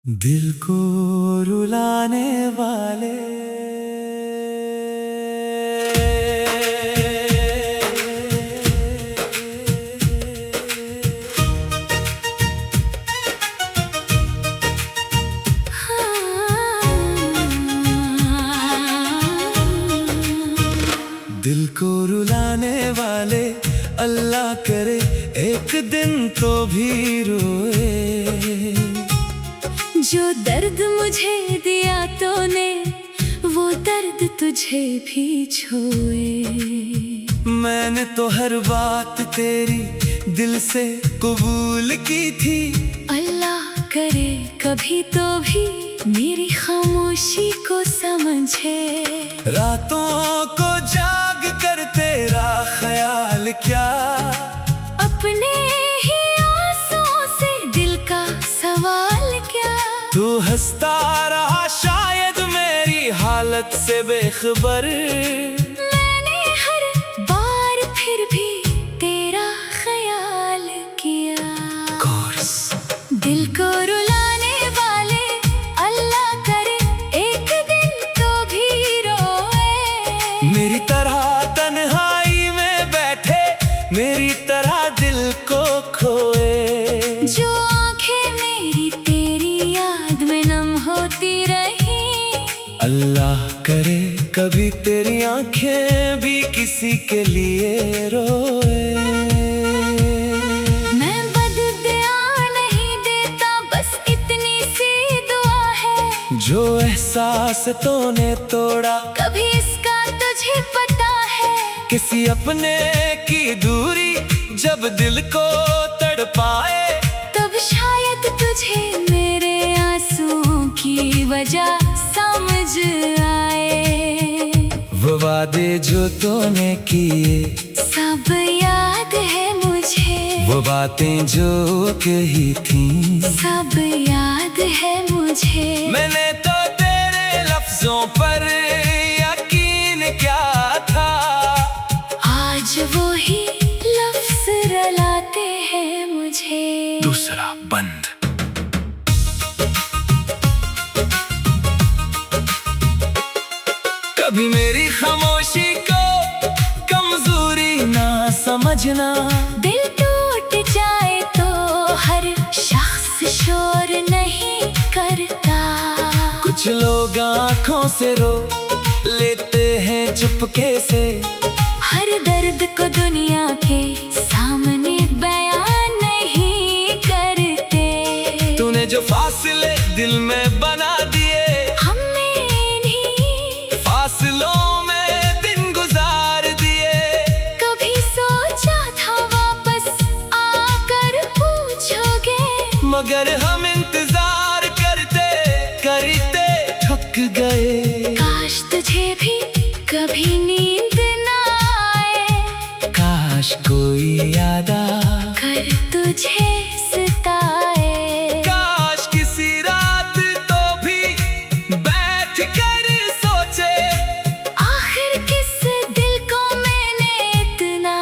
दिल को रुलाने वाले दिल को रुलाने वाले अल्लाह करे एक दिन तो भी रोए। जो दर्द मुझे दिया तूने वो दर्द तुझे भी छुए। मैंने तो हर बात तेरी दिल से कबूल की थी। अल्लाह करे कभी तो भी मेरी खामोशी को समझे। रातों को जाग कर तेरा ख्याल क्या, अपने ही आंसुओं से दिल का सवाल क्या। तू हंसता रहा शायद मेरी हालत से बेखबर। मैंने हर बार फिर भी तेरा ख्याल किया। दिल को रुलाने वाले अल्लाह करे एक दिन तो भी रोए। मेरी तरह तन्हाई में बैठे, मेरी तरह दिल को खोए। जो आंखें मेरी तेरी याद में नम होती रही। अल्लाह करे कभी तेरी आंखें भी किसी के लिए रोए। मैं बददुआ नहीं देता, बस इतनी सी दुआ है। जो एहसास तूने तोड़ा कभी इसका तुझे पता है। किसी अपने की दूरी जब दिल को तड़पाए, तब शायद तुझे मेरे आंसुओं की वजह समझ आए। वो वादे जो तूने किए सब याद है मुझे। वो बातें जो कही थी सब याद है मुझे। मैंने तो तेरे लफ्जों पर यकीन क्या था। आज वो ही लफ्ज रुलाते हैं मुझे। दूसरा बंद। कभी मेरी खामोशी को कमजोरी ना समझना। दिल टूट जाए तो हर शख्स शोर नहीं करता। कुछ लोग आंखों से रो लेते हैं चुपके से। हर दर्द को दुनिया के सामने बयान नहीं करते। तूने जो फासले दिल में बना दिए, हमने इन्हीं फासलों में दिन गुजार दिए। कभी सोचा था वापस आकर पूछोगे, मगर हम इंतजार करते करते थक गए। काश तुझे भी कभी नींद ना आए। काश कोई याद कर तुझे सताए। काश किसी रात तो भी बैठ कर सोचे, आखिर किस दिल को मैंने इतना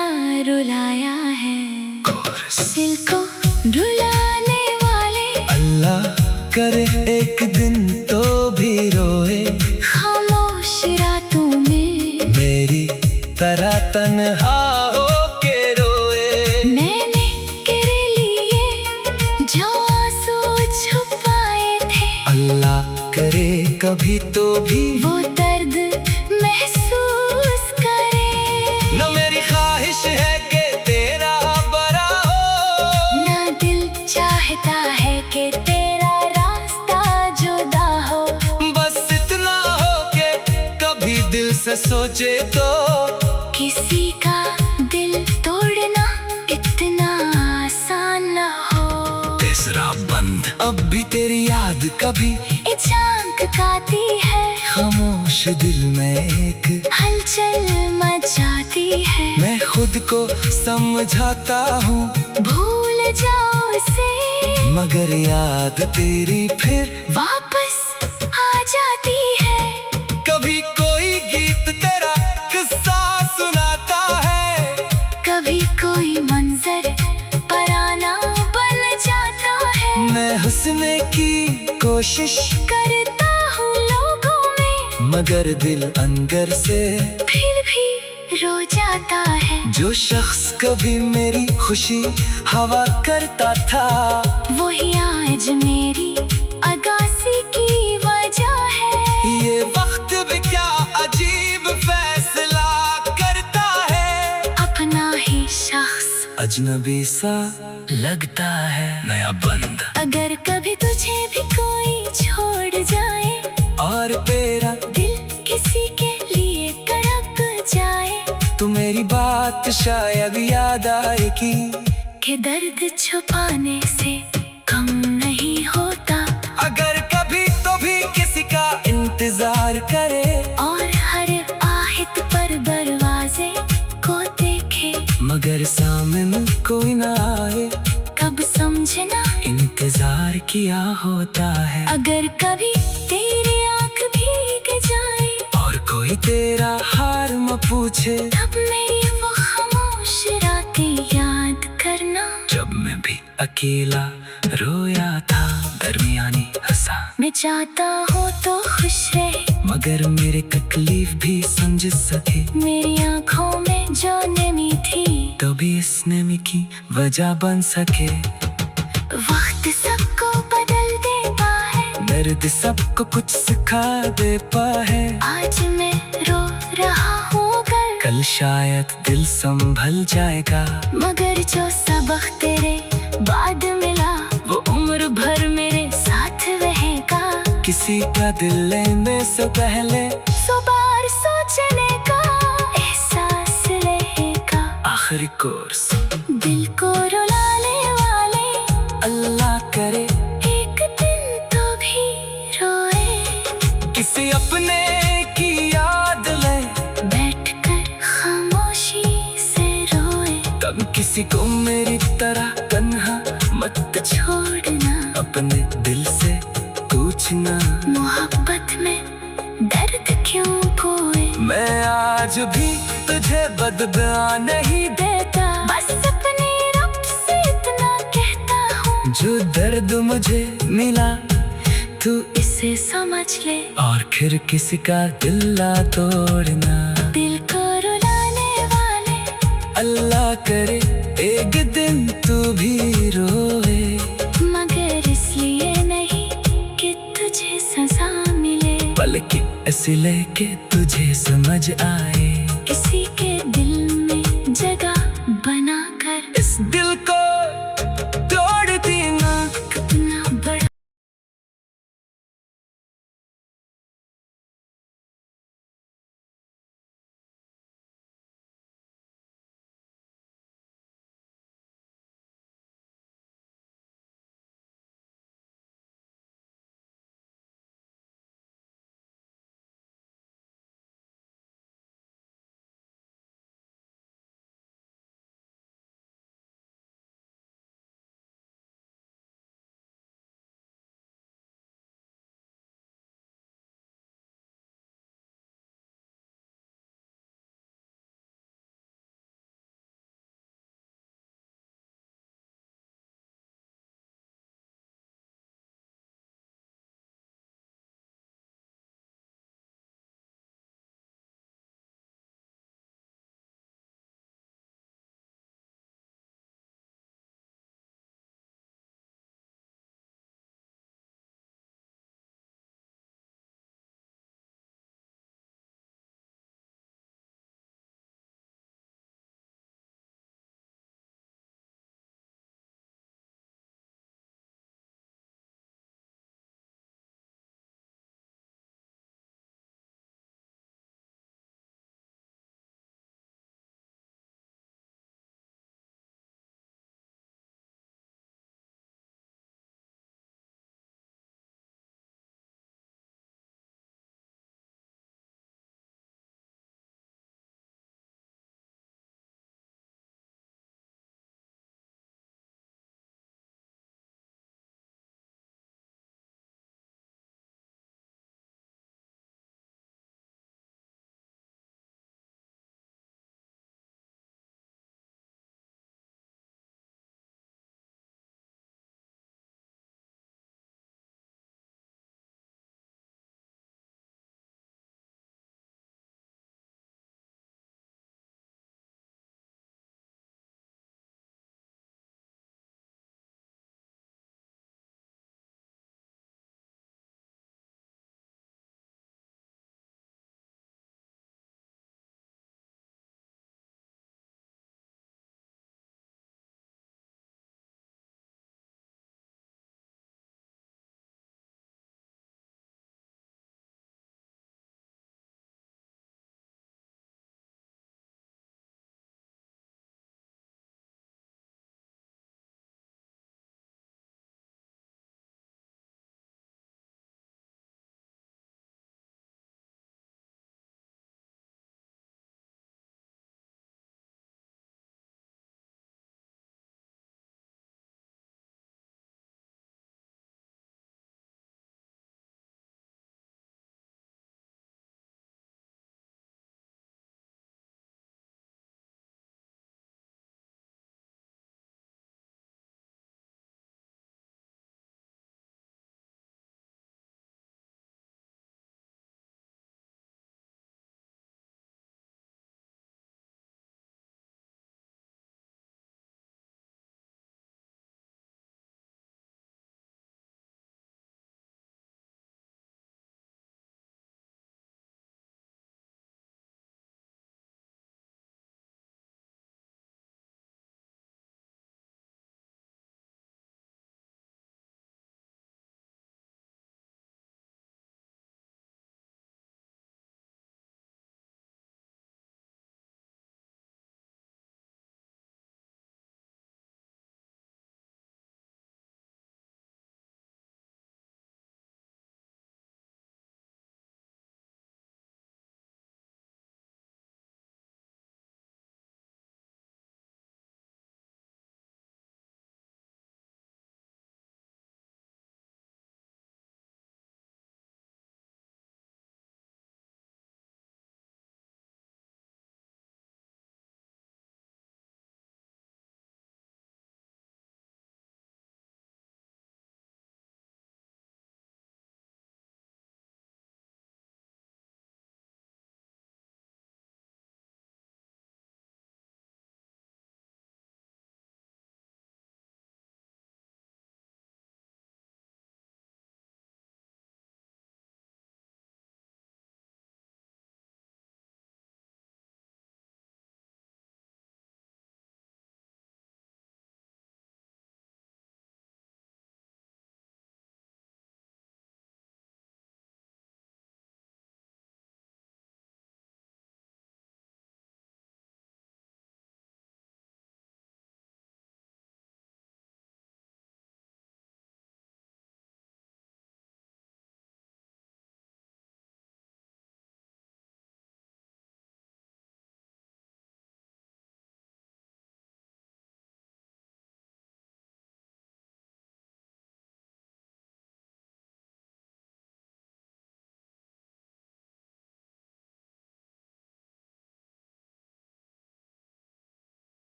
रुलाया है। दिल को रुलाने वाले अल्लाह करे एक दिन तो भी रोए। खामोश रातों में मेरी तरह तन्हा हो के रोए। मैंने तेरे लिए जो आंसू छुपाए थे। अल्लाह करे कभी तो भी वो दर्द महसूस करे। न मेरी ख्वाहिश है कि तेरा बरा हो, ना दिल चाहता है कि तेरा रास्ता जुदा हो। बस इतना हो कि कभी दिल से सोचे तो। किसी का दिल तोड़ना इतना आसान न हो। तीसरा बंद। अब भी तेरी याद कभी झांक खाती है। खामोश दिल में एक हलचल मचाती है। मैं खुद को समझाता हूँ भूल जाओ उसे, मगर याद तेरी फिर वापस आ जाती है। कभी कोई गीत तेरा किस्सा सुनाता है। कभी कोई मंजर पराना बन जाता है। मैं हुस्न की कोशिश करता हूँ लोगों में, मगर दिल अंदर से फिर भी रो जाता है। जो शख्स कभी मेरी खुशी हवा करता था, वही आज मेरी अगासी की वजह है। ये वक्त भी क्या अजीब फैसला करता है। अपना ही शख्स अजनबी सा लगता है। नया बंद अगर कभी तुझे भी कोई छोड़ जाए, और तेरा दिल किसी के लिए तड़प जाए, तो मेरी बात शायद याद आएगी कि दर्द छुपाने से कम नहीं होता। अगर कभी तो भी किसी का इंतजार करे, और हर आहट पर दरवाजे को देखे, मगर सामने कोई ना आए, कब समझना इंतजार किया होता है। अगर कभी तेरी आंख भीग जाए, और कोई तेरा हाल न पूछे, तब मेरी वो खामोश रातें याद करना। जब मैं भी अकेला रोया था, दरमियानी हंसा। मैं चाहता हूँ तो खुश रहे, मगर मेरे तकलीफ भी समझ सके। मेरी आंखों में जो नमी थी, तो भी इस नमी की वजह बन सके। वक्त सबको बदल देता है, दर्द सबको कुछ सिखा देता है। आज मैं रो रहा हूँ कल शायद दिल संभल जाएगा, मगर जो सबक तेरे बाद मिला, वो उम्र भर मेरे साथ रहेगा। किसी का दिल लेने से पहले 100 बार सोचने का एहसास रहेगा। आखिरी कोर्स दिल को रुलाने वाले अल्लाह करे एक दिन तो भी रोए। किसी अपने की याद ले, बैठकर खामोशी से रोए। तब किसी को मेरी तरह तन्हा मत छोड़ना अपने दिल से पूछना, मोहब्बत में दर्द क्यों खोए। मैं आज भी तुझे बददुआ नहीं देता, बस अपने रब से इतना कहता हूँ, जो दर्द मुझे मिला तू इसे समझ ले। और फिर किसी का दिल ना तोड़ना। दिल को रुलाने वाले अल्लाह करे एक दिन तू भी रोए, मगर इसलिए नहीं कि तुझे सजा मिले, बल्कि इसलिए कि तुझे समझ आए।